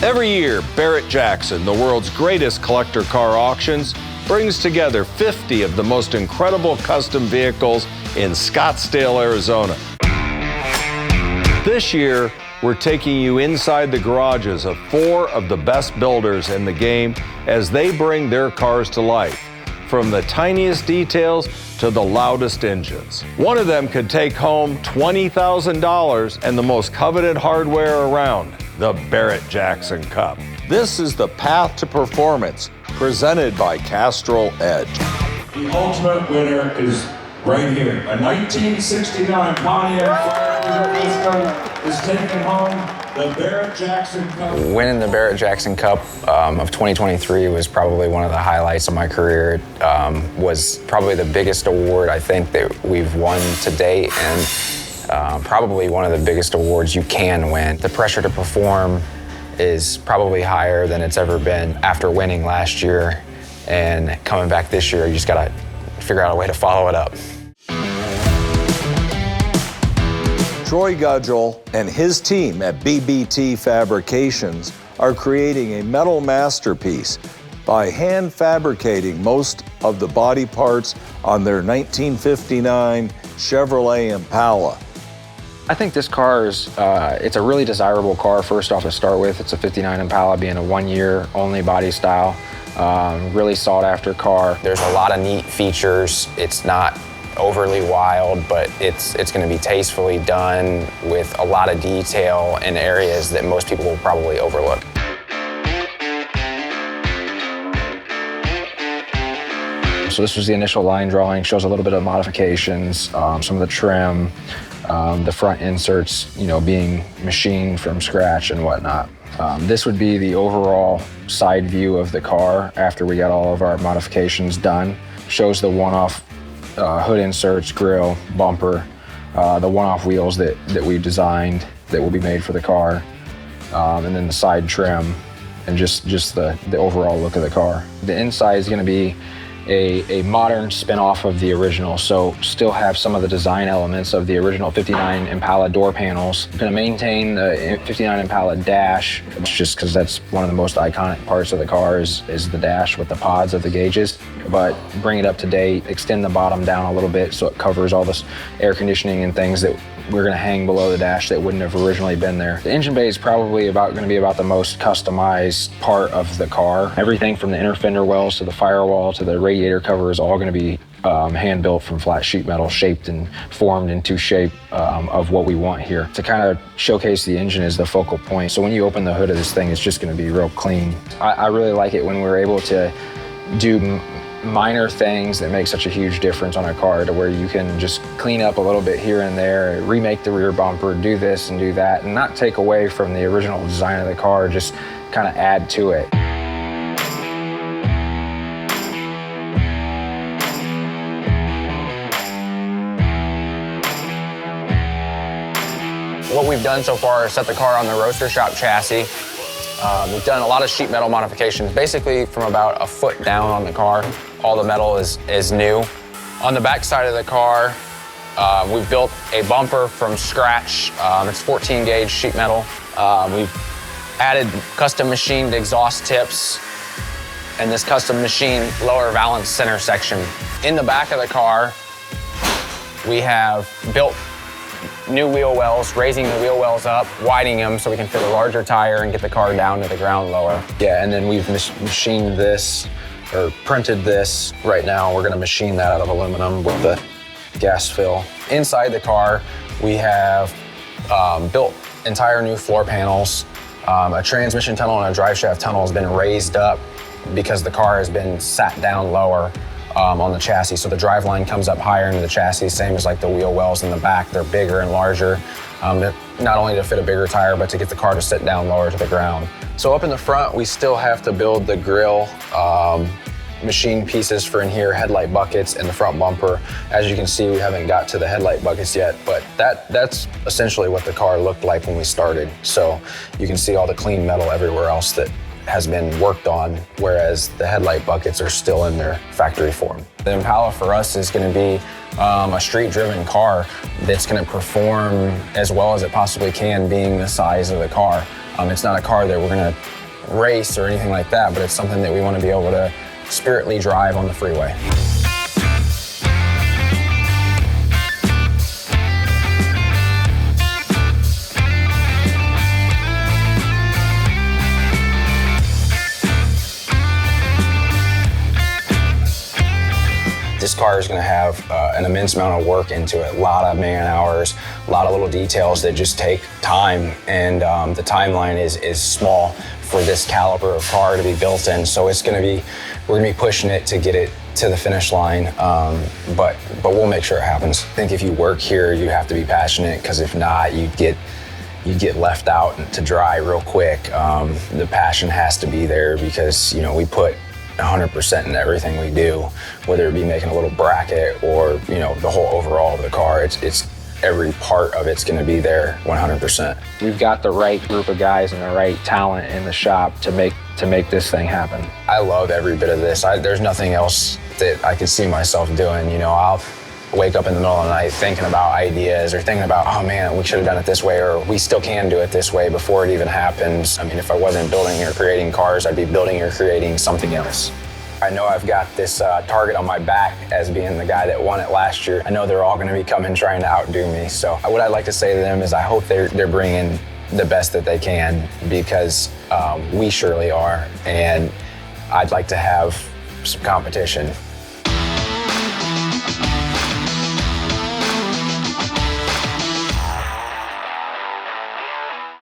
Every year, Barrett-Jackson, the world's greatest collector car auctions, brings together 50 of the most incredible custom vehicles in Scottsdale, Arizona. This year, we're taking you inside the garages of 4 of the best builders in the game as they bring their cars to life, from the tiniest details to the loudest engines. One of them could take home $20,000 and the most coveted hardware around, the Barrett-Jackson Cup. This is the path to performance presented by Castrol EDGE. The ultimate winner is right here. A 1969 Pontiac is taking home the Barrett-Jackson Cup. Winning the Barrett-Jackson Cup of 2023 was probably one of the highlights of my career. It was probably the biggest award I think that we've won to date, and probably one of the biggest awards you can win. The pressure to perform is probably higher than it's ever been after winning last year, and coming back this year, you just gotta figure out a way to follow it up. Troy Gudgel and his team at BBT Fabrications are creating a metal masterpiece by hand fabricating most of the body parts on their 1959 Chevrolet Impala. I think this car is, it's a really desirable car, first off to start with. It's a 59 Impala, being a 1-year only body style. Really sought after car. There's a lot of neat features. It's not overly wild, but it's going to be tastefully done with a lot of detail in areas that most people will probably overlook. So this was the initial line drawing, shows a little bit of modifications, some of the trim, the front inserts, being machined from scratch and whatnot. This would be the overall side view of the car after we got all of our modifications done. Shows the one-off hood inserts, grille, bumper, the one-off wheels that we designed that will be made for the car, and then the side trim, and just the overall look of the car. The inside is going to be a modern spin-off of the original, so still have some of the design elements of the original 59 Impala door panels. Going to maintain the 59 Impala dash, just because that's one of the most iconic parts of the car is the dash with the pods of the gauges, but bring it up to date, extend the bottom down a little bit so it covers all this air conditioning and things that we're going to hang below the dash that wouldn't have originally been there. The engine bay is probably going to be about the most customized part of the car. Everything from the inner fender wells to the firewall to the radiator cover is all going to be hand built from flat sheet metal, shaped and formed into shape of what we want here. To kind of showcase the engine is the focal point. So when you open the hood of this thing, it's just going to be real clean. I really like it when we're able to do minor things that make such a huge difference on a car, to where you can just clean up a little bit here and there, remake the rear bumper, do this and do that, and not take away from the original design of the car, just kind of add to it. What we've done so far is set the car on the roaster shop chassis. We've done a lot of sheet metal modifications, basically from about a foot down on the car. All the metal is new. On the back side of the car, we've built a bumper from scratch. It's 14 gauge sheet metal. We've added custom machined exhaust tips and this custom machined lower valance center section. In the back of the car, we have built new wheel wells, raising the wheel wells up, widening them so we can fit a larger tire and get the car down to the ground lower. Yeah, and then we've machined this, or printed this. Right now, we're gonna machine that out of aluminum with the gas fill. Inside the car, we have built entire new floor panels. A transmission tunnel and a drive shaft tunnel has been raised up because the car has been sat down lower on the chassis. So the driveline comes up higher into the chassis, same as like the wheel wells in the back. They're bigger and larger, not only to fit a bigger tire, but to get the car to sit down lower to the ground. So up in the front, we still have to build the grille, machine pieces for in here, headlight buckets, and the front bumper. As you can see, we haven't got to the headlight buckets yet, but that's essentially what the car looked like when we started. So you can see all the clean metal everywhere else that has been worked on, whereas the headlight buckets are still in their factory form. The Impala for us is going to be a street-driven car that's going to perform as well as it possibly can, being the size of the car. It's not a car that we're gonna race or anything like that, but it's something that we want to be able to spiritly drive on the freeway. This car is going to have an immense amount of work into it, a lot of man hours, a lot of little details that just take time, and the timeline is small for this caliber of car to be built in. So we're going to be pushing it to get it to the finish line, but we'll make sure it happens. I think if you work here, you have to be passionate, because if not, you get left out to dry real quick. The passion has to be there, because we put 100% in everything we do, whether it be making a little bracket or the whole overall of the car. It's every part of it's going to be there 100%. We've got the right group of guys and the right talent in the shop to make this thing happen. I love every bit of this. There's nothing else that I could see myself doing. I'll wake up in the middle of the night thinking about ideas, or thinking about, oh man, we should have done it this way, or we still can do it this way before it even happens. I mean, if I wasn't building or creating cars, I'd be building or creating something else. I know I've got this target on my back as being the guy that won it last year. I know they're all going to be coming trying to outdo me. So what I'd like to say to them is I hope they're bringing the best that they can, because we surely are. And I'd like to have some competition.